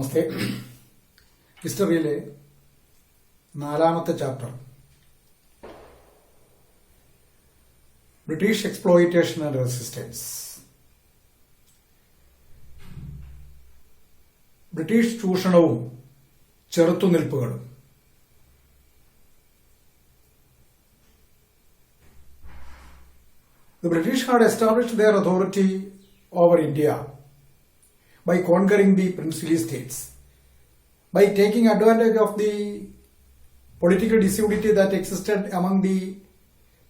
നമസ്തേ. ഹിസ്റ്ററിയിലെ 4ാമത്തെ chapter British exploitation and resistance. British ചൂഷണവും ചെറുത്തുനിൽപ്പുകളും. The British had established their authority over India by conquering the princely states, by taking advantage of the political disunity that existed among the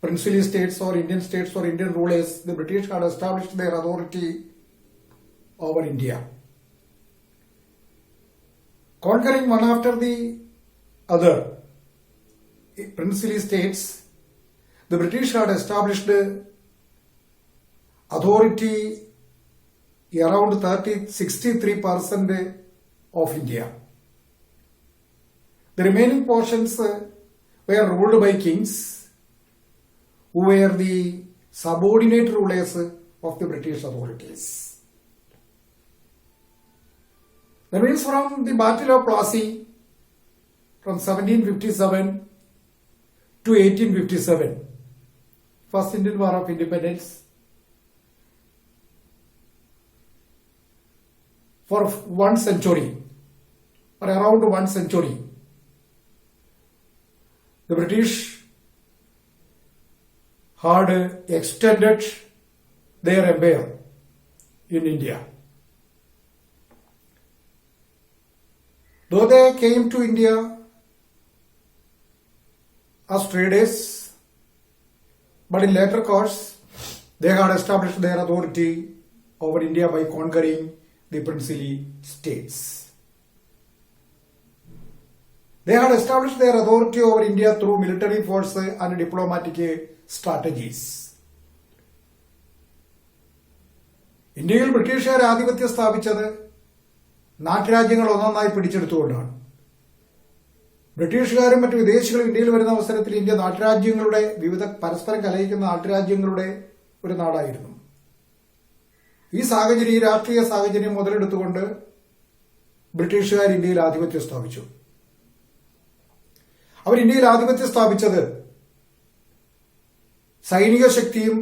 princely states or Indian rulers. The British had established their authority over India, conquering one after the other princely states. The British had established authority around 63% of India. The remaining portions were ruled by kings who were the subordinate rulers of the British authorities. That means from the Battle of Plassey from 1757 to 1857, First Indian War of Independence, for 1 century or around 1 century, the British had extended their empire in India. Though they came to India as traders, but in later course they had established their authority over India by conquering the princely states. They had established their authority over India through military force and diplomatic strategies. ഇന്ത്യയിൽ ബ്രിട്ടീഷുകാർ ആധിപത്യം സ്ഥാപിച്ചത് നാട്ടുരാജ്യങ്ങൾ ഒന്നൊന്നായി പിടിച്ചെടുത്തുകൊണ്ടാണ്. ബ്രിട്ടീഷുകാരും മറ്റു വിദേശികളും ഇന്ത്യയിൽ വരുന്ന അവസരത്തിൽ ഇന്ത്യ നാട്ടുരാജ്യങ്ങളുടെ വിവിധ പരസ്പരം കലഹിക്കുന്ന നാട്ടുരാജ്യങ്ങളുടെ ഒരു നാടായിരുന്നു. ഈ രാഷ്ട്രീയ സാഹചര്യം മുതലെടുത്തുകൊണ്ട് ബ്രിട്ടീഷുകാർ ഇന്ത്യയിൽ ആധിപത്യം സ്ഥാപിച്ചു. അവർ ഇന്ത്യയിൽ ആധിപത്യം സ്ഥാപിച്ചത് സൈനിക ശക്തിയും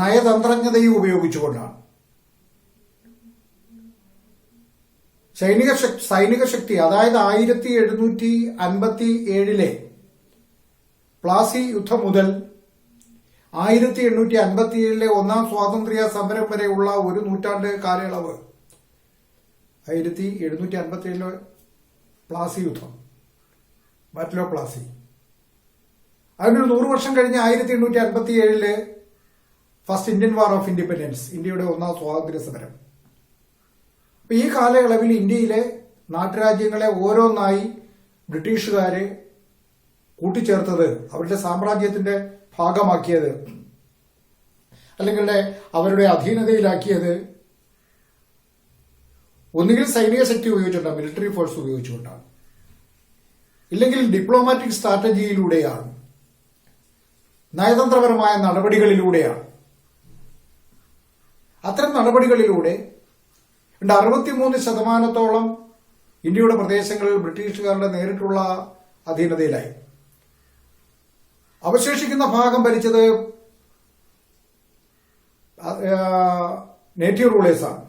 നയതന്ത്രജ്ഞതയും ഉപയോഗിച്ചുകൊണ്ടാണ്. സൈനിക ശക്തി, അതായത് 1757 പ്ലാസി യുദ്ധം മുതൽ 1857 ഒന്നാം സ്വാതന്ത്ര്യ സമരം വരെയുള്ള ഒരു നൂറ്റാണ്ട് കാലയളവ്, 1757 പ്ലാസി യുദ്ധം, ബാറ്റിൽ ഓഫ് പ്ലാസി, അതിനൊരു 100 വർഷം കഴിഞ്ഞ് 1857 first Indian war of independence, ഇന്ത്യയുടെ ഒന്നാം സ്വാതന്ത്ര്യ സമരം. ഈ കാലയളവിൽ ഇന്ത്യയിലെ നാട്ടുരാജ്യങ്ങളെ ഓരോന്നായി ബ്രിട്ടീഷുകാര് കൂട്ടിച്ചേർത്തത്, അവരുടെ സാമ്രാജ്യത്തിന്റെ ഭാഗമാക്കിയത്, അല്ലെങ്കിൽ അവരുടെ അധീനതയിലാക്കിയത് ഒന്നുകിൽ സൈനിക ശക്തി ഉപയോഗിച്ചുകൊണ്ടാണ്, മിലിറ്ററി ഫോഴ്സ് ഉപയോഗിച്ചുകൊണ്ടാണ്, ഇല്ലെങ്കിൽ ഡിപ്ലോമാറ്റിക് സ്ട്രാറ്റജിയിലൂടെയാണ്, നയതന്ത്രപരമായ നടപടികളിലൂടെയാണ്. അത്തരം നടപടികളിലൂടെ 63% ഇന്ത്യയുടെ പ്രദേശങ്ങളിൽ ബ്രിട്ടീഷുകാരുടെ നേരിട്ടുള്ള അധീനതയിലായി. അവശേഷിക്കുന്ന ഭാഗം ഭരിച്ചത് നേറ്റീവ് റൂളേഴ്സാണ്,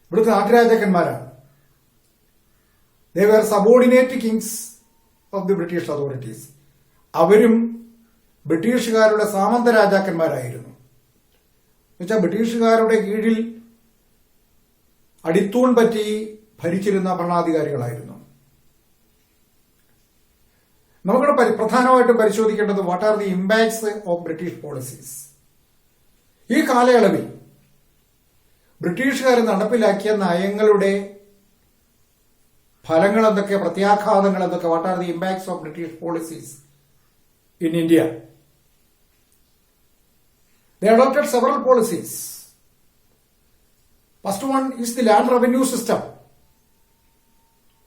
ഇവിടുത്തെ നാട്ടുരാജാക്കന്മാരാണ്. They were subordinate kings of the British authorities. അവരും ബ്രിട്ടീഷുകാരുടെ സാമന്ത രാജാക്കന്മാരായിരുന്നു. എന്നുവെച്ചാൽ ബ്രിട്ടീഷുകാരുടെ കീഴിൽ അടിത്തൂൺ പറ്റി ഭരിച്ചിരുന്ന ഭരണാധികാരികളായിരുന്നു. നമുക്കിവിടെ പ്രധാനമായിട്ടും പരിശോധിക്കേണ്ടത് what are the impacts of British policies. ഈ കാലയളവിൽ ബ്രിട്ടീഷുകാർ നടപ്പിലാക്കിയ നയങ്ങളുടെ ഫലങ്ങൾ എന്തൊക്കെ, പ്രത്യാഘാതങ്ങൾ എന്തൊക്കെ, what are the impacts of British policies in India. They adopted several policies. First one is the land revenue system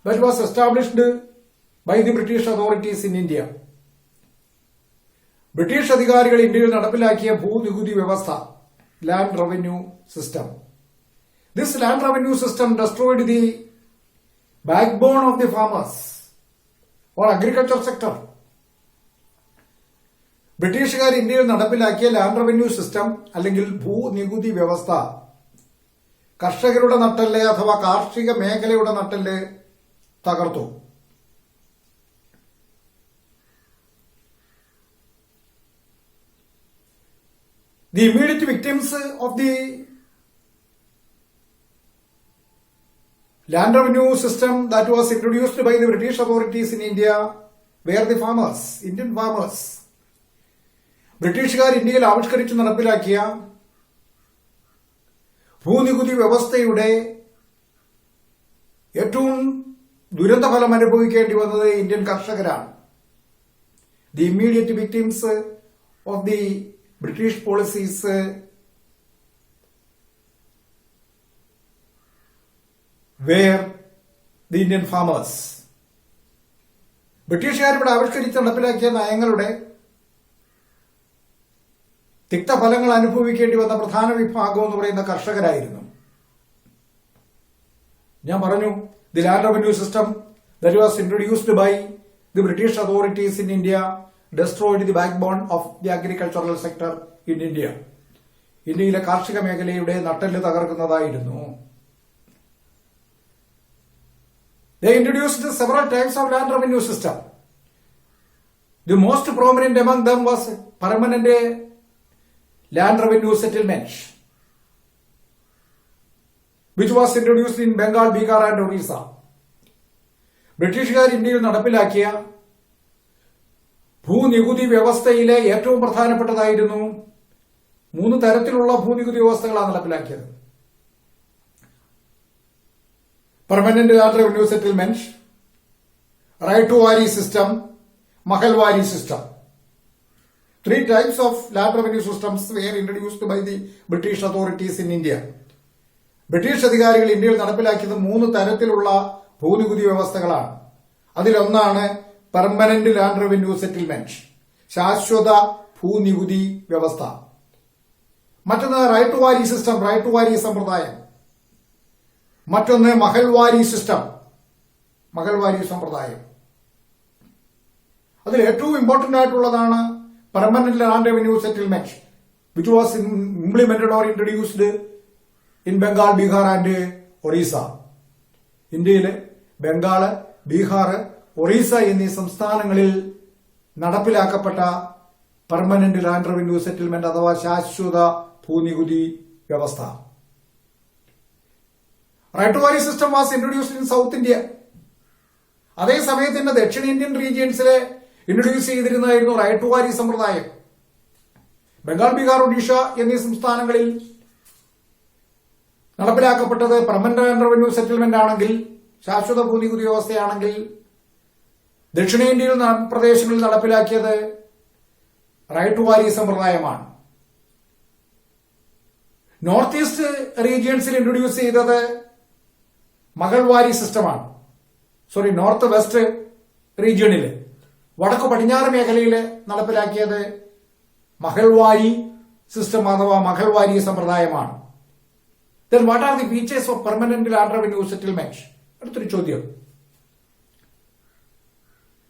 that was established by the British authorities in India. British അധികാരികൾ ഇന്ത്യയിൽ നടപ്പിലാക്കിയ ഭൂനികുതി വ്യവസ്ഥ, land revenue system. This land revenue system destroyed the backbone of the farmers or agriculture sector. ബ്രിട്ടീഷുകാർ ഇന്ത്യയിൽ നടപ്പിലാക്കിയ land revenue system അല്ലെങ്കിൽ ഭൂനികുതി വ്യവസ്ഥ കർഷകരുടെ നട്ടെല്ല് അഥവാ കാർഷിക മേഖലയുടെ നട്ടെല്ല് തകർത്തു. The immediate victims of the land revenue system that was introduced by the British authorities in India were the farmers, Indian farmers. ബ്രിട്ടീഷുകാർ ഇന്ത്യയിൽ ആവിഷ്കരിച്ചു നടപ്പിലാക്കിയ ഭൂനികുതി വ്യവസ്ഥയുടെ ഏറ്റവും ദുരന്തഫലം അനുഭവിക്കേണ്ടി വന്നത് ഇന്ത്യൻ കർഷകരാണ്. The immediate victims of the British policies were the Indian farmers. ബ്രിട്ടീഷുകാർ ഇവിടെ ആവിഷ്കരിച്ച് നടപ്പിലാക്കിയ നയങ്ങളുടെ തിക്തഫലങ്ങൾ അനുഭവിക്കേണ്ടി വന്ന പ്രധാന വിഭാഗം എന്ന് പറയുന്ന കർഷകരായിരുന്നു. ഞാൻ പറഞ്ഞു, the land revenue system that was introduced by the British authorities in India destroyed the backbone of the agricultural sector in India. ഇന്ത്യയിലെ കാർഷിക മേഖലയുടെ നട്ടെല്ല് തകർക്കുന്നതായിരുന്നു. They introduced several types of land revenue system. The most prominent among them was permanent land revenue settlement, which was introduced in Bengal, Bihar and Orissa. ബ്രിട്ടീഷുകാർ ഇന്ത്യയിൽ നടപ്പിലാക്കിയ ഭൂനികുതി വ്യവസ്ഥയിലെ ഏറ്റവും പ്രധാനപ്പെട്ടതായിരുന്നു 3 തരത്തിലുള്ള ഭൂനികുതി വ്യവസ്ഥകളാണ് നടപ്പിലാക്കിയത്. Permanent land revenue settlement, ryotwari system, mahalwari system. 3 types of land revenue systems were introduced by the British authorities in India. British അധികാരികൾ ഇന്ത്യയിൽ നടപ്പിലാക്കിയത് 3 തരത്തിലുള്ള ഭൂനികുതി വ്യവസ്ഥകളാണ്. അതിലൊന്നാണ് പെർമനന്റ് ലാൻഡ് റവന്യൂ സെറ്റിൽമെന്റ്, ശാശ്വത ഭൂനികുതി വ്യവസ്ഥ. മറ്റൊന്ന് റൈറ്റ് ടു വാരി സിസ്റ്റം, റൈറ്റ് ടു വാരി സമ്പ്രദായം. മറ്റൊന്ന് മഹൽവാരി സിസ്റ്റം, മഹൽവാരി സമ്പ്രദായം. അതിൽ ഏറ്റവും ഇമ്പോർട്ടന്റ് ആയിട്ടുള്ളതാണ് permanent land revenue settlement, which was implemented or introduced in Bengal, Bihar and Orissa. ഇന്ത്യയിലെ ബംഗാള്, ബീഹാർ, ഒറീസ എന്നീ സംസ്ഥാനങ്ങളിൽ നടപ്പിലാക്കപ്പെട്ട പെർമനന്റ് ലാൻഡ് റവന്യൂ സെറ്റിൽമെന്റ് അഥവാ ശാശ്വത ഭൂനികുതി വ്യവസ്ഥ. റൈറ്റ് ടു വാരി system was introduced in South India. അതേസമയത്ത് തന്നെ ദക്ഷിണേന്ത്യൻ റീജിയൻസിലെ ഇൻട്രൊഡ്യൂസ് ചെയ്തിരുന്നതായിരുന്നു റൈറ്റ് ടു വാരി സമ്പ്രദായം. ബംഗാൾ, ബീഹാർ, ഒഡീഷ എന്നീ സംസ്ഥാനങ്ങളിൽ നടപ്പിലാക്കപ്പെട്ടത് പെർമനന്റ് ലാൻഡ് റവന്യൂ സെറ്റിൽമെന്റ് ആണെങ്കിൽ, ശാശ്വത ഭൂനികുതി വ്യവസ്ഥയാണെങ്കിൽ, ദക്ഷിണേന്ത്യയിൽ പ്രദേശങ്ങളിൽ നടപ്പിലാക്കിയത് റൈറ്റ് ടു വാരി സമ്പ്രദായമാണ്. നോർത്ത് ഈസ്റ്റ് റീജിയൻസിൽ ഇൻട്രൊഡ്യൂസ് ചെയ്തത് മഹൽവാരി സിസ്റ്റമാണ്. നോർത്ത് വെസ്റ്റ് റീജിയണിൽ, വടക്കു പടിഞ്ഞാറ് മേഖലയിൽ നടപ്പിലാക്കിയത് മഹൽവാരി സിസ്റ്റം അഥവാ മഹൽവാരി സമ്പ്രദായമാണ്. Then what are the features of permanent land revenue settlement? അടുത്തൊരു ചോദ്യം.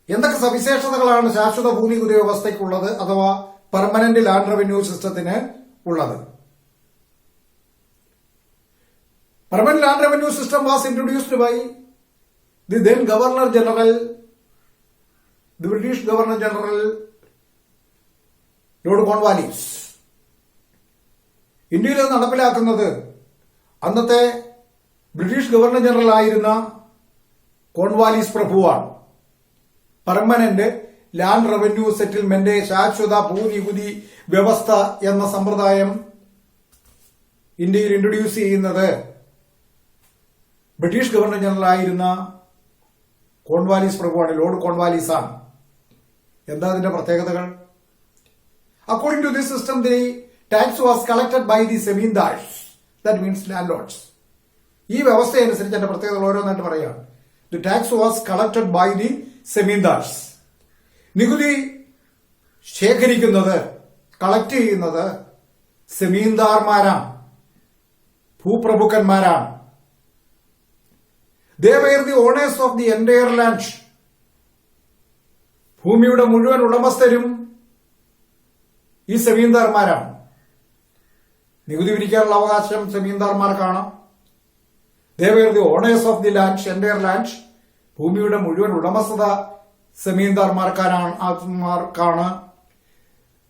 എന്തൊക്കെ സവിശേഷതകളാണ് ശാശ്വത ഭൂനികുതി വ്യവസ്ഥയ്ക്കുള്ളത് അഥവാ പെർമനന്റ് ലാൻഡ് റവന്യൂ സിസ്റ്റത്തിന് ഉള്ളത്? Permanent land revenue system was introduced by the then governor general, the British governor general Lord Cornwallis. ഇന്ത്യയിൽ നടപ്പിലാക്കുന്നത് അന്നത്തെ ബ്രിട്ടീഷ് ഗവർണർ ജനറൽ ആയിരുന്ന കോൺവാലിസ് പ്രഭുവാണ്. പെർമനന്റ് ലാൻഡ് റവന്യൂ സെറ്റിൽമെന്റ്, ശാശ്വത ഭൂനികുതി വ്യവസ്ഥ എന്ന സമ്പ്രദായം ഇന്ത്യയിൽ ഇൻട്രൊഡ്യൂസ് ചെയ്യുന്നത് ബ്രിട്ടീഷ് ഗവർണർ ജനറൽ ആയിരുന്ന കോൺവാലിസ് പ്രഭുവാണ്, ലോർഡ് കോൺവാലിസ് ആണ്. എന്താ അതിന്റെ പ്രത്യേകതകൾ? According to this system the tax was collected by the zamindars, that means landlords. ഈ വ്യവസ്ഥ അനുസരിച്ച് എന്റെ പ്രത്യേകതകൾ ഓരോന്നായിട്ട് പറയാം. The tax was collected by the zamindars. നികുതി ശേഖരിക്കുന്നത്, കളക്ട് ചെയ്യുന്നത് സെമീന്ദാർമാരാണ്. ഭൂപ്രഭുക്കന്മാരാണ്. They were the owners of the entire land. ഭൂമിയുടെ മുഴുവൻ ഉടമസ്ഥരും ഈ സെമീന്ദാർമാരാണ്. നികുതി പിരിക്കാനുള്ള അവകാശം സെമീന്ദാർമാർക്കാണ്. They were the owners of the land, entire land. ഭൂമിയുടെ മുഴുവൻ ഉടമസ്ഥത സെമീന്ദാർമാർക്കാണ്.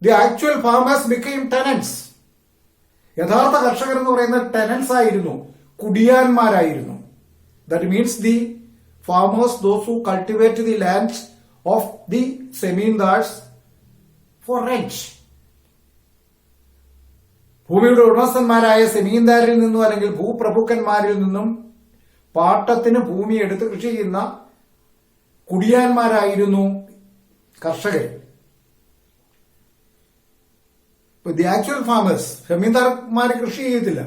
The actual farmers became tenants. യഥാർത്ഥ കർഷകർ എന്ന് പറയുന്നത് ടെനൻസ് ആയിരുന്നു, കുടിയാന്മാരായിരുന്നു. That means the farmers, those who cultivate the land of the zemindars for rent. ഭൂമിയുടെ ഉടമസ്ഥന്മാരായ സെമീന്ദാരിൽ നിന്നും അല്ലെങ്കിൽ ഭൂപ്രഭുക്കന്മാരിൽ നിന്നും പാട്ടത്തിന് ഭൂമി എടുത്ത് കൃഷി ചെയ്യുന്ന കുടിയാന്മാരായിരുന്നു കർഷകർ. ദി ആക്ച്വൽ ഫാമേഴ്സ്, സെമീന്ദാർമാർ കൃഷി ചെയ്തില്ല,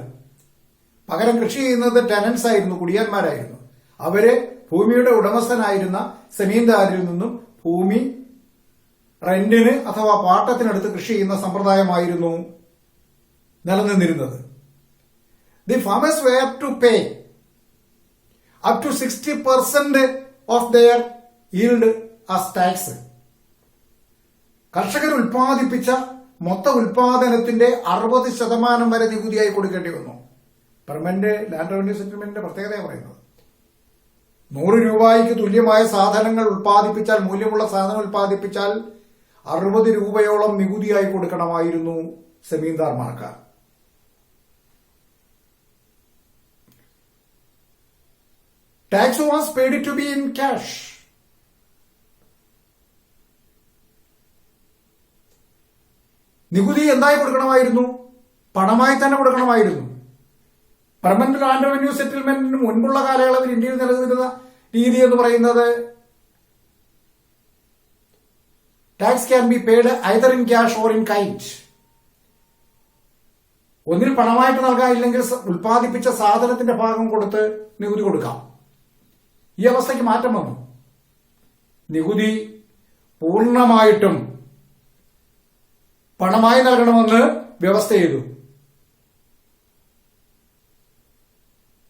പകരം കൃഷി ചെയ്യുന്നത് ടെനൻസ് ആയിരുന്നു, കുടിയാന്മാരായിരുന്നു. അവര് ഭൂമിയുടെ ഉടമസ്ഥനായിരുന്ന സെമീന്ദാരിൽ നിന്നും ഭൂമി റെന്റിന് അഥവാ പാട്ടത്തിനെടുത്ത് കൃഷി ചെയ്യുന്ന സമ്പ്രദായമായിരുന്നു നിലനിന്നിരുന്നത്. The farmers were to pay up to 60% of their yield as tax. കർഷകർ ഉൽപ്പാദിപ്പിച്ച മൊത്ത ഉൽപാദനത്തിന്റെ 60% വരെ നികുതിയായി കൊടുക്കേണ്ടി വന്നു. പെർമനന്റ് ലാൻഡ് റവന്യൂ സെറ്റിൽമെന്റിന്റെ പ്രത്യേകത പറയുന്നത് 100 രൂപയ്ക്ക് തുല്യമായ സാധനങ്ങൾ ഉൽപ്പാദിപ്പിച്ചാൽ, മൂല്യമുള്ള സാധനം ഉൽപ്പാദിപ്പിച്ചാൽ 60 രൂപയോളം നികുതിയായി കൊടുക്കണമായിരുന്നു സെമീന്ദാർമാർക്ക്. Tax was paid to be in cash. നികുതി എന്തായി കൊടുക്കണമായിരുന്നു? പണമായി തന്നെ കൊടുക്കണമായിരുന്നു. പെർമനന്റ് ലാൻഡ് റവന്യൂ സെറ്റിൽമെന്റിന് മുൻപുള്ള കാലയളവിൽ ഇന്ത്യയിൽ നിലനിന്നിരുന്ന രീതി എന്ന് പറയുന്നത് tax can be paid either in cash or in kind. ഒന്നിൽ പണമായിട്ട് നൽകാം, ഇല്ലെങ്കിൽ ഉൽപ്പാദിപ്പിച്ച സാധനത്തിന്റെ ഭാഗം കൊടുത്ത് നികുതി കൊടുക്കാം. ഈ അവസ്ഥയ്ക്ക് മാറ്റം വന്നു. നികുതി പൂർണ്ണമായിട്ടും പണമായി നൽകണമെന്ന് വ്യവസ്ഥ ചെയ്തു.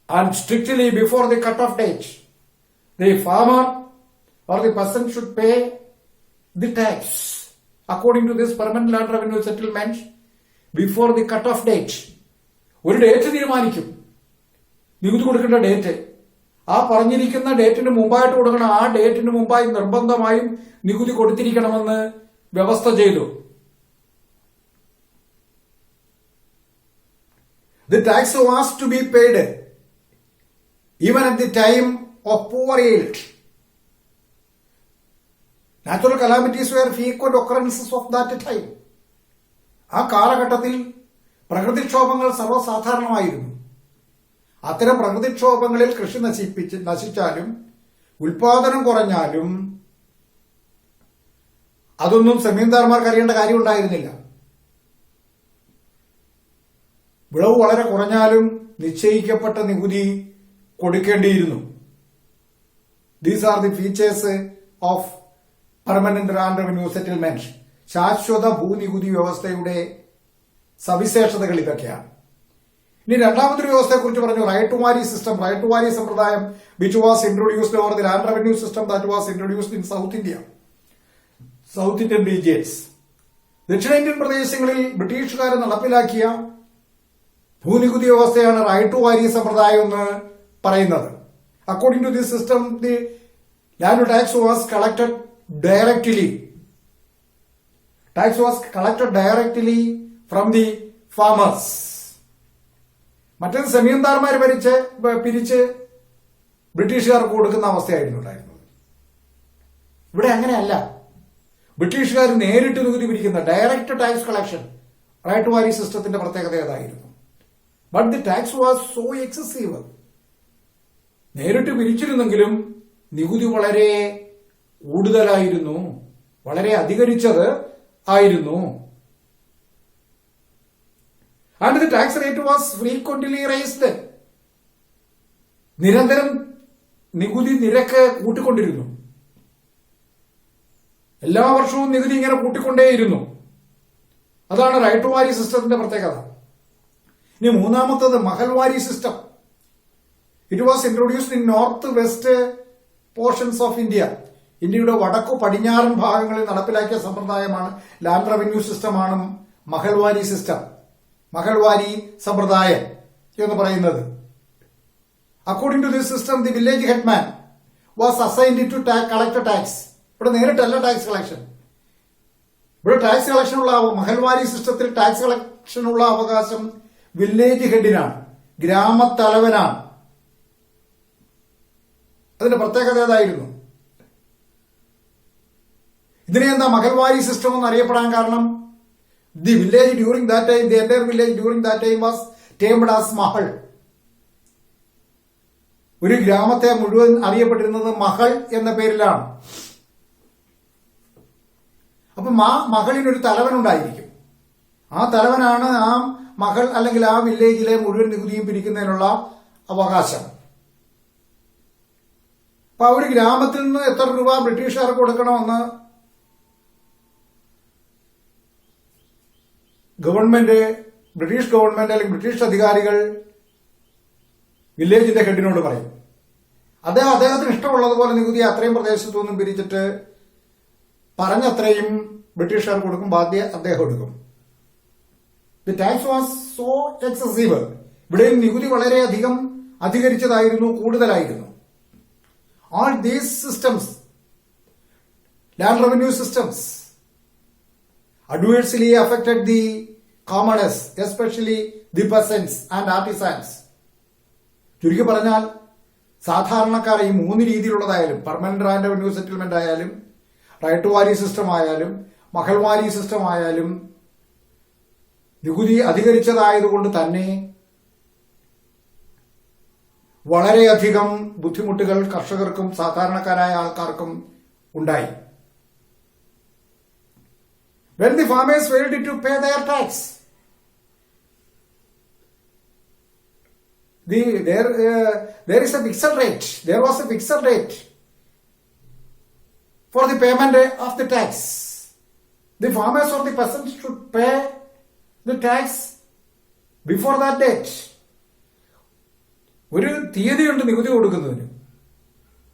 And strictly before the cut-off date, the farmer or the person should pay the tax according to this permanent land revenue settlement before the cut-off date. ഒരു ഡേറ്റ് തീരുമാനിക്കും, നികുതി കൊടുക്കേണ്ട ഡേറ്റ്. ആ പറഞ്ഞിരിക്കുന്ന ഡേറ്റിന് മുമ്പായിട്ട് കൊടുക്കണം. ആ ഡേറ്റിന് മുമ്പായി നിർബന്ധമായും നികുതി കൊടുത്തിരിക്കണമെന്ന് വ്യവസ്ഥ ചെയ്തു. The tax was to be paid even at the time of poor yield. Natural calamities were frequent occurrences of that time. ആ കാലഘട്ടത്തിൽ പ്രകൃതിക്ഷോഭങ്ങൾ സർവ്വസാധാരണമായിരുന്നു. അത്തരം പ്രകൃതിക്ഷോഭങ്ങളിൽ കൃഷി നശിച്ചാലും ഉൽപാദനം കുറഞ്ഞാലും അതൊന്നും സെമീന്ദാർമാർക്ക് അറിയേണ്ട കാര്യം ഉണ്ടായിരുന്നില്ല. വിളവ് വളരെ കുറഞ്ഞാലും നിശ്ചയിക്കപ്പെട്ട നികുതി കൊടുക്കേണ്ടിയിരുന്നു. These are the features of permanent land revenue settlement. ശാശ്വത ഭൂനികുതി വ്യവസ്ഥയുടെ സവിശേഷതകൾ ഇതൊക്കെയാണ്. ഇനി രണ്ടാമതൊരു വ്യവസ്ഥയെക്കുറിച്ച് പറഞ്ഞു, ryotwari system. Ryotwari സമ്പ്രദായം which was introduced over the land revenue system that was introduced in South India, South Indian regions. ദക്ഷിണേന്ത്യൻ പ്രദേശങ്ങളിൽ ബ്രിട്ടീഷുകാർ നടപ്പിലാക്കിയ ഭൂനികുതി വ്യവസ്ഥയാണ് റൈറ്റ് ടു വാരി സമ്പ്രദായം എന്ന് പറയുന്നത്. According to this system the land tax was collected directly. Tax was collected directly from the farmers. മറ്റേത് സെമീന്ദാർമാർ പിരിച്ച് ബ്രിട്ടീഷുകാർക്ക് കൊടുക്കുന്ന അവസ്ഥയായിരുന്നു ഉണ്ടായിരുന്നത്. ഇവിടെ അങ്ങനെയല്ല. ബ്രിട്ടീഷുകാർ നേരിട്ട് നികുതി പിരിക്കുന്ന direct tax collection ryotwari സിസ്റ്റത്തിന്റെ പ്രത്യേകത ഏതായിരുന്നു. But the tax was so excessive. നേരിട്ട് പിരിച്ചിരുന്നെങ്കിലും നികുതി വളരെ കൂടുതലായിരുന്നു, വളരെ അധികരിച്ചത് ആയിരുന്നു. And the tax rate was frequently raised. നിരന്തരം നികുതി നിരക്ക് കൂട്ടിക്കൊണ്ടിരുന്നു. എല്ലാ വർഷവും നികുതി ഇങ്ങനെ കൂട്ടിക്കൊണ്ടേയിരുന്നു. അതാണ് റൈറ്റ് ടു വാരി സിസ്റ്റത്തിന്റെ പ്രത്യേകത. ഇനി മൂന്നാമത്തത് Mahalwari system. It was introduced in north west portions of India. ഇന്ത്യയുടെ വടക്കു പടിഞ്ഞാറൻ ഭാഗങ്ങളിൽ നടപ്പിലാക്കിയ സമ്പ്രദായമാണ് ലാൻഡ് റവന്യൂ സിസ്റ്റമാണ് മഹൽവാരി സിസ്റ്റം, മഹൽവാരി സമ്പ്രദായം എന്ന് പറയുന്നത്. According to this system the village headman was assigned to collect tax. ഇവിടെ നേരിട്ടല്ല ടാക്സ് കളക്ഷൻ. ഇവിടെ ടാക്സ് കളക്ഷനുള്ള മഹൽവാരി സിസ്റ്റത്തിൽ ടാക്സ് കളക്ഷനുള്ള അവകാശം വില്ലേജ് ഹെഡിനാണ്, ഗ്രാമത്തലവനാണ്. അതിന്റെ പ്രത്യേകത ഏതായിരുന്നു? ഇതിനെ എന്താ മഹൽവാരി സിസ്റ്റം എന്ന് അറിയപ്പെടാൻ കാരണം? The village during that time, the entire village during that time was termed as mahal. ഒരു ഗ്രാമത്തെ മുഴുവൻ അറിയപ്പെട്ടിരുന്നത് മഹൾ എന്ന പേരിലാണ്. അപ്പൊ മഹളിനൊരു തലവനുണ്ടായിരിക്കും. ആ തലവനാണ് ആ മഹൾ അല്ലെങ്കിൽ ആ വില്ലേജിലെ മുഴുവൻ നികുതിയും പിരിക്കുന്നതിനുള്ള അവകാശം. അപ്പൊ ആ ഒരു ഗ്രാമത്തിൽ നിന്ന് എത്ര രൂപ ബ്രിട്ടീഷുകാർക്ക് കൊടുക്കണമെന്ന് ബ്രിട്ടീഷ് ഗവൺമെന്റ് അല്ലെങ്കിൽ ബ്രിട്ടീഷ് അധികാരികൾ വില്ലേജിന്റെ ഹെഡിനോട് പറയും. അദ്ദേഹത്തിന് ഇഷ്ടമുള്ളതുപോലെ നികുതി അത്രയും പ്രദേശത്തു നിന്നും പിരിച്ചിട്ട് പറഞ്ഞത്രയും ബ്രിട്ടീഷുകാർ കൊടുക്കും, ബാധ്യ അദ്ദേഹം എടുക്കും. The tax was so excessive. ഇവിടെയും നികുതി വളരെയധികം അധികരിച്ചതായിരുന്നു, കൂടുതലായിരുന്നു. All these systems, land revenue systems, adversely affected the commoners, especially the peasants and artisans. ചുരുക്കി പറഞ്ഞാൽ സാധാരണക്കാരെ ഈ മൂന്ന് രീതിയിലുള്ളതായാലും, പെർമനന്റ് ലാൻഡ് റവന്യൂ സെറ്റിൽമെന്റ് ആയാലും, റൈറ്റ് വാരി സിസ്റ്റം ആയാലും, മഹൽവാരി സിസ്റ്റം ആയാലും, നികുതി അധികരിച്ചതായതുകൊണ്ട് തന്നെ വളരെയധികം ബുദ്ധിമുട്ടുകൾ കർഷകർക്കും സാധാരണക്കാരായ ആൾക്കാർക്കും ഉണ്ടായി. When the farmers failed to pay their tax, there is a fixed rate. There was a fixed rate for the payment of the tax. The farmers or the peasants should pay the tax before that date. ഒരു തീയതിയുണ്ട് നികുതി കൊടുക്കുന്നതിന്.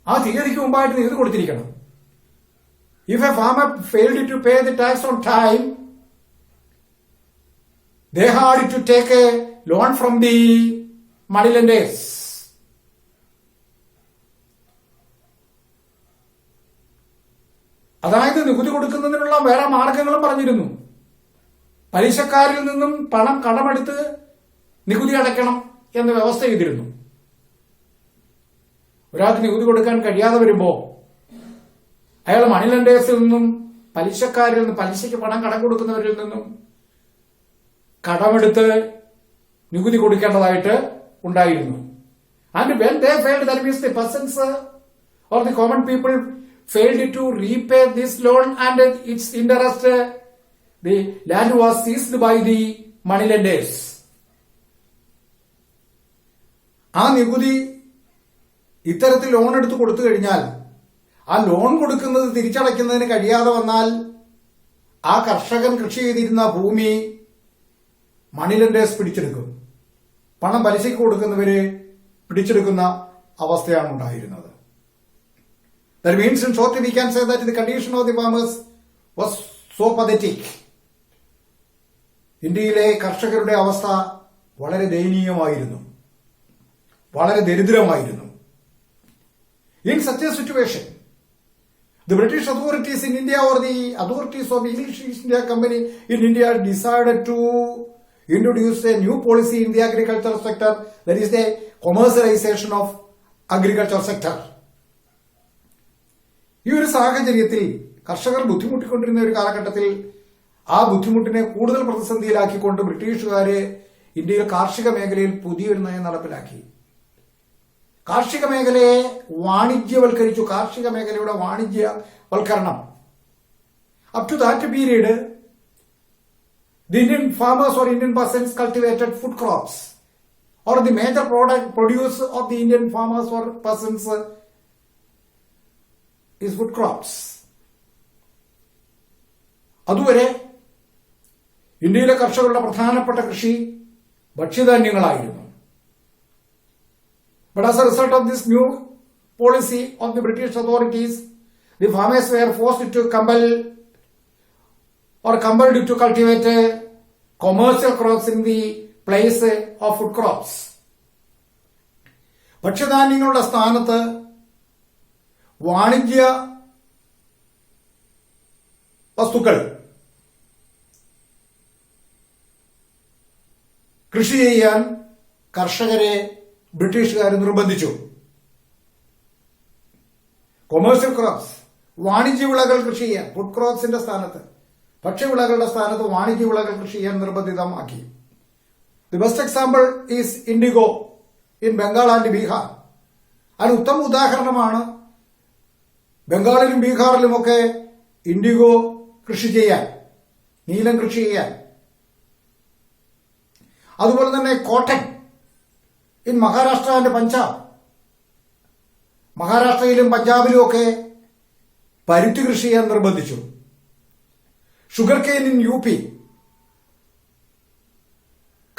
ആ തീയതിക്ക് മുമ്പായിട്ട് നികുതി കൊടുത്തിരിക്കണം. If a farmer failed to pay the tax on time, they had to take a loan from the moneylenders. അതായത് നികുതി കൊടുക്കുന്നതിനുള്ള വേറെ മാർഗങ്ങളും പറഞ്ഞിരുന്നു. പലിശക്കാരിൽ നിന്നും പണം കടമെടുത്ത് നികുതി അടയ്ക്കണം എന്ന വ്യവസ്ഥ ചെയ്തിരുന്നു. ഒരാൾക്ക് നികുതി കൊടുക്കാൻ കഴിയാതെ വരുമ്പോ അയാൾ മണി ലെൻഡേഴ്സിൽ നിന്നും പലിശക്കാരിൽ നിന്നും, പലിശയ്ക്ക് പണം കടം കൊടുക്കുന്നവരിൽ നിന്നും കടമെടുത്ത് നികുതി കൊടുക്കേണ്ടതായിട്ട് ഉണ്ടായിരുന്നു. And when they failed, that means the persons or the common people failed to repay this loan and its interest, the land was seized by the money lenders. ആ നികുതി ഇത്തരത്തിൽ ലോൺ എടുത്ത് കൊടുത്തു കഴിഞ്ഞാൽ, ആ ലോൺ കൊടുക്കുന്നത് തിരിച്ചടയ്ക്കുന്നതിന് കഴിയാതെ വന്നാൽ ആ കർഷകൻ കൃഷി ചെയ്തിരുന്ന ഭൂമി മണി ലെൻഡേഴ്സ് പിടിച്ചെടുക്കും. പണം പലിശയ്ക്ക് കൊടുക്കുന്നവര് പിടിച്ചെടുക്കുന്ന അവസ്ഥയാണ് ഉണ്ടായിരുന്നത്. That means in short we can say that the condition of the farmers was so pathetic. ഇന്ത്യയിലെ കർഷകരുടെ അവസ്ഥ വളരെ ദയനീയമായിരുന്നു, വളരെ ദരിദ്രമായിരുന്നു. In such a situation, the British authorities in India or the authorities of the English East India Company in India decided to introduce a new policy in the agricultural sector, that is the commercialization of agricultural sector. ഈ ഒരു സാഹചര്യത്തിൽ കർഷകർ ബുദ്ധിമുട്ടിക്കൊണ്ടിരുന്ന ഒരു കാലഘട്ടത്തിൽ ആ ബുദ്ധിമുട്ടിനെ കൂടുതൽ പ്രതിസന്ധിയിലാക്കിക്കൊണ്ട് ബ്രിട്ടീഷുകാര് ഇന്ത്യയിൽ കാർഷിക മേഖലയിൽ പുതിയൊരു നയം നടപ്പിലാക്കി. കാർഷിക മേഖലയെ വാണിജ്യവൽക്കരിച്ചു. കാർഷിക മേഖലയുടെ വാണിജ്യവൽക്കരണം. Up to that period the Indian farmers or Indian peasants cultivated food crops, or the major produce of the Indian farmers or peasants is food crops. അതുവരെ ഇന്ത്യയിലെ കർഷകരുടെ പ്രധാനപ്പെട്ട കൃഷി ഭക്ഷ്യധാന്യങ്ങളായിരുന്നു. But as a result of this new policy of the British authorities, the farmers were forced to compelled to cultivate commercial crops in the place of food crops. ഭക്ഷ്യധാന്യങ്ങളുടെ സ്ഥാനത്ത് വാണിജ്യ വസ്തുക്കൾ കൃഷി ചെയ്യാൻ കർഷകരെ ബ്രിട്ടീഷുകാർ നിർബന്ധിച്ചു. കൊമേഴ്സ്യൽ ക്രോപ്സ്, വാണിജ്യ വിളകൾ കൃഷി ചെയ്യാൻ, ഫുഡ് ക്രോപ്സിന്റെ സ്ഥാനത്ത്, ഭക്ഷ്യവിളകളുടെ സ്ഥാനത്ത് വാണിജ്യ വിളകൾ കൃഷി ചെയ്യാൻ നിർബന്ധിതമാക്കി. The best example is indigo in Bengal and Bihar. അതിന് ഉത്തമ ഉദാഹരണമാണ് ബംഗാളിലും ബീഹാറിലുമൊക്കെ ഇൻഡിഗോ കൃഷി ചെയ്യാൻ, നീലം കൃഷി ചെയ്യാൻ. അതുപോലെ തന്നെ cotton in Maharashtra and Punjab. മഹാരാഷ്ട്രയിലും പഞ്ചാബിലും ഒക്കെ പരുത്തി കൃഷി ചെയ്യാൻ നിർബന്ധിച്ചു. Sugar cane in U P,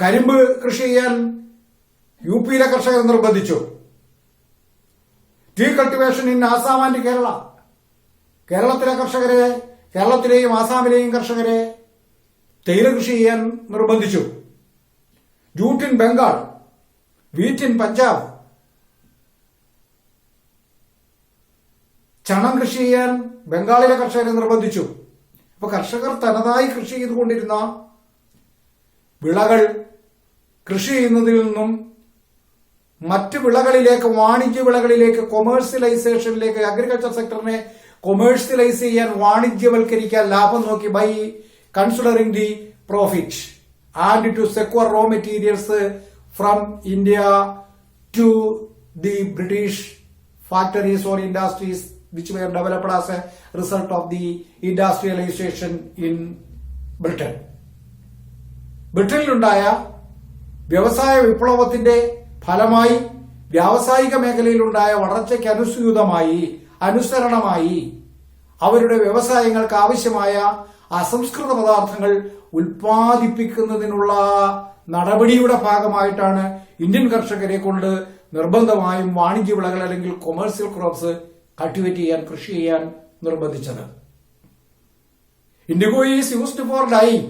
കരിമ്പ് കൃഷി ചെയ്യാൻ യു പിയിലെ കർഷകർ നിർബന്ധിച്ചു. Tea cultivation in Assam and Kerala. കേരളത്തിലെ കർഷകരെ, കേരളത്തിലെയും ആസാമിലെയും കർഷകരെ തേയില കൃഷി ചെയ്യാൻ നിർബന്ധിച്ചു. Jute in Bengal, wheat in Punjab. ചണം കൃഷി ചെയ്യാൻ ബംഗാളിലെ കർഷകരെ നിർബന്ധിച്ചു. അപ്പൊ കർഷകർ തനതായി കൃഷി ചെയ്തുകൊണ്ടിരുന്ന വിളകൾ കൃഷി ചെയ്യുന്നതിൽ നിന്നും മറ്റ് വിളകളിലേക്ക്, വാണിജ്യ വിളകളിലേക്ക്, കൊമേഴ്സ്യലൈസേഷനിലേക്ക്, അഗ്രികൾച്ചർ സെക്ടറിനെ കൊമേഴ്സ്യലൈസ് ചെയ്യാൻ, വാണിജ്യവൽക്കരിക്കാൻ, ലാഭം നോക്കി, by considering the profit and to secure raw materials from India to the British factories or industries which were developed as a result of the industrialization in Britain. ബ്രിട്ടനിലുണ്ടായ വ്യവസായ വിപ്ലവത്തിന്റെ ഫലമായി വ്യാവസായിക മേഖലയിലുണ്ടായ വളർച്ചയ്ക്ക് അനുസരണമായി അവരുടെ വ്യവസായങ്ങൾക്ക് ആവശ്യമായ അസംസ്കൃത പദാർത്ഥങ്ങൾ ഉൽപ്പാദിപ്പിക്കുന്നതിനുള്ള നടപടിയുടെ ഭാഗമായിട്ടാണ് ഇന്ത്യൻ കർഷകരെ കൊണ്ട് നിർബന്ധമായും വാണിജ്യ വിളകൾ അല്ലെങ്കിൽ കൊമേഴ്സ്യൽ ക്രോപ്സ് കൾട്ടിവേറ്റ് ചെയ്യാൻ, കൃഷി ചെയ്യാൻ നിർബന്ധിച്ചത്. Indigo is used for dyeing.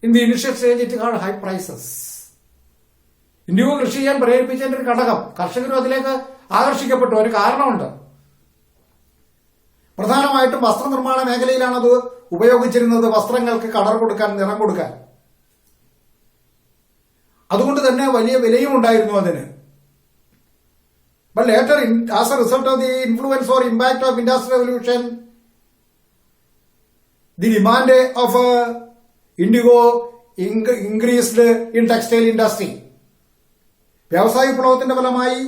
In the initial stage it had high prices. Indigo കൃഷി ചെയ്യാൻ പ്രേരിപ്പിച്ചതിന്റെ ഒരു ഘടകം, കർഷകരും അതിലേക്ക് ആകർഷിക്കപ്പെട്ടു. ഒരു കാരണമുണ്ട്. പ്രധാനമായിട്ടും വസ്ത്രനിർമ്മാണ മേഖലയിലാണ് അത് ഉപയോഗിച്ചിരുന്നത്, വസ്ത്രങ്ങൾക്ക് കളർ കൊടുക്കാൻ, നിറം കൊടുക്കാൻ. അതുകൊണ്ട് തന്നെ വലിയ വിലയും ഉണ്ടായിരുന്നു അതിന്. But later, as a result of the influence or impact of Industrial Revolution, the demand of indigo increased in textile industry. വ്യവസായ വിപ്ലവത്തിന്റെ ഫലമായി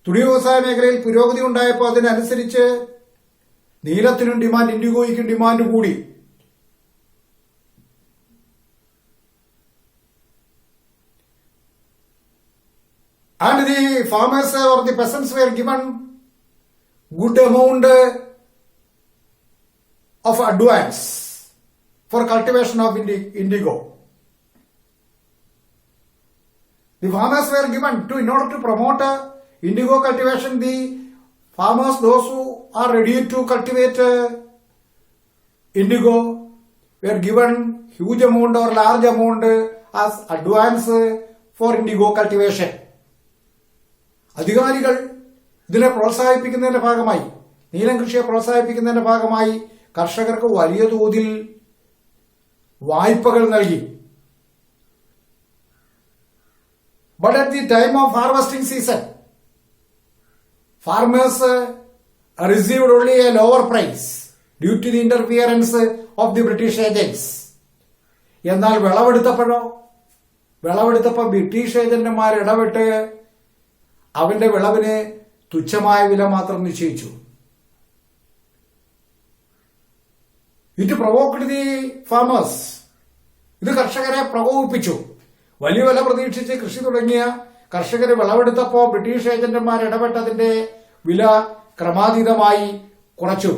തുണി വ്യവസായ മേഖലയിൽ പുരോഗതി ഉണ്ടായപ്പോൾ അതിനനുസരിച്ച് നീലത്തിനും ഡിമാൻഡ്, ഇൻഡിഗോയ്ക്കും ഡിമാൻഡ് കൂടി. And the farmers or the peasants were given good amount of advance for cultivation of indigo. The farmers were given in order to promote indigo cultivation, the farmers, those who are ready to cultivate indigo, were given huge amount or large amount as advance for indigo cultivation. അധികാരികൾ ഇതിനെ പ്രോത്സാഹിപ്പിക്കുന്നതിന്റെ ഭാഗമായി, നീലം കൃഷിയെ പ്രോത്സാഹിപ്പിക്കുന്നതിന്റെ ഭാഗമായി കർഷകർക്ക് വലിയ തോതിൽ വായ്പകൾ നൽകി. But at the time of harvesting season, farmers received only a lower price due to the interference of the British agents. എന്നാൽ വിളവെടുത്തപ്പോൾ ബ്രിട്ടീഷ് ഏജന്റുമാർ ഇടപെട്ട് അവന്റെ വിളവിന് തുച്ഛമായ വില മാത്രം നിശ്ചയിച്ചു. It provoked the farmers. ഇത് കർഷകരെ പ്രകോപിപ്പിച്ചു. വലിയ വില പ്രതീക്ഷിച്ച് കൃഷി തുടങ്ങിയ കർഷകര് വിളവെടുത്തപ്പോൾ ബ്രിട്ടീഷ് ഏജന്റുമാർ ഇടപെട്ടതിന്റെ വില ക്രമാതീതമായി കുറച്ചു.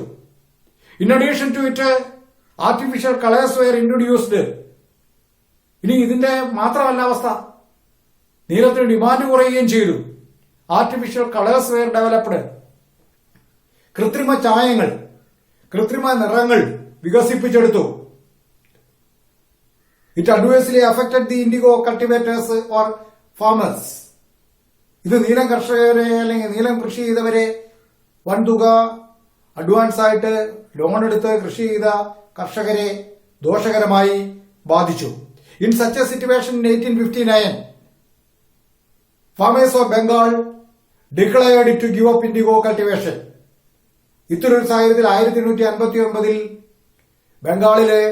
In addition to it, artificial colours were introduced ഇനി ഇതിന്റെ മാത്രമല്ല അവസ്ഥ, നീലത്തിന് ഡിമാൻഡ് കുറയുകയും ചെയ്തു. Artificial colours were developed. കൃത്രിമ ചായങ്ങൾ, കൃത്രിമ നിറങ്ങൾ വികസിപ്പിച്ചെടുത്തു. It adversely affected the indigo cultivators or farmers. ഇത് നീലം കർഷകരെ അല്ലെങ്കിൽ നീലം കൃഷി ചെയ്തവരെ വൻതുക അഡ്വാൻസ് ആയിട്ട് ലോൺ എടുത്ത് കൃഷി ചെയ്ത കർഷകരെ ദോഷകരമായി ബാധിച്ചു. In such a situation in 1859 farmers of Bengal declared to give up indigo cultivation. ഇത്തരൊരു സാഹചര്യത്തിൽ 1859 ബംഗാളിലെ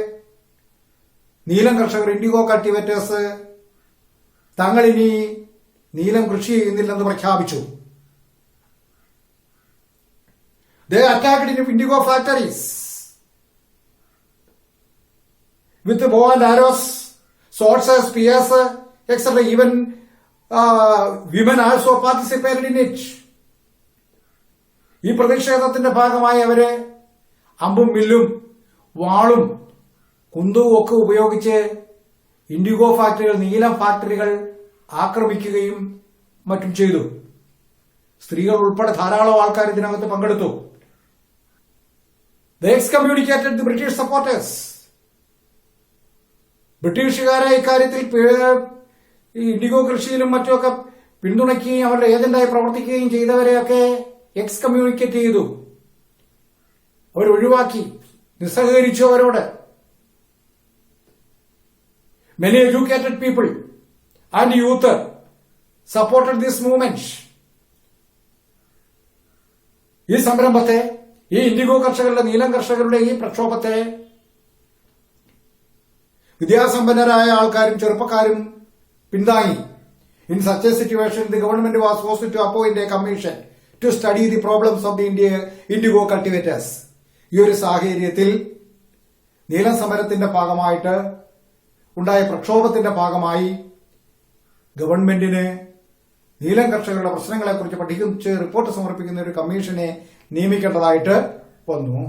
നീലം കർഷകർ, ഇൻഡിഗോ കൾട്ടിവേറ്റേഴ്സ്, തങ്ങളിനി നീലം കൃഷി ചെയ്യുന്നില്ലെന്ന് പ്രഖ്യാപിച്ചു. They attacked indigo factories with bow and arrows, swords, spears, etc. Even women also participated in it. ഈ പ്രതിഷേധത്തിന്റെ ഭാഗമായി അവര് അമ്പും വില്ലും വാളും കുന്തവും ഒക്കെ ഉപയോഗിച്ച് ഇൻഡിഗോ ഫാക്ടറികൾ, നീലം ഫാക്ടറികൾ ആക്രമിക്കുകയും മറ്റും ചെയ്തു. സ്ത്രീകൾ ഉൾപ്പെടെ ധാരാളം ആൾക്കാർ ഇതിനകത്ത് പങ്കെടുത്തു. They excommunicated the British supporters. ബ്രിട്ടീഷുകാരെ ഇക്കാര്യത്തിൽ ഇൻഡിഗോ കൃഷിയിലും മറ്റുമൊക്കെ പിന്തുണയ്ക്കുകയും അവരുടെ ഏജന്റായി പ്രവർത്തിക്കുകയും ചെയ്തവരെയൊക്കെ എക്സ്കമ്മ്യൂണിക്കേറ്റ് ചെയ്തു. അവരൊഴിവാക്കി, നിസ്സഹകരിച്ചു അവരോട്. Many educated people and youth supported this movement. ഈ സംരംഭത്തെ, ഈ ഇൻഡിഗോ കർഷകരുടെ, നീലം കർഷകരുടെ ഈ പ്രക്ഷോഭത്തെ വിദ്യാസമ്പന്നരായ ആൾക്കാരും ചെറുപ്പക്കാരും പിന്താങ്ങി. In such a situation the government was forced to appoint a commission to study the problems of the indigo cultivators. ഈ ഒരു സാഹചര്യത്തിൽ നീലം സമരത്തിന്റെ ഭാഗമായിട്ട് ഉണ്ടായ പ്രക്ഷോഭത്തിന്റെ ഭാഗമായി ഗവൺമെന്റിന് നീലം കർഷകരുടെ പ്രശ്നങ്ങളെക്കുറിച്ച് പഠിച്ച് റിപ്പോർട്ട് സമർപ്പിക്കുന്ന ഒരു കമ്മീഷനെ നിയമിക്കേണ്ടതായിട്ട് വന്നു.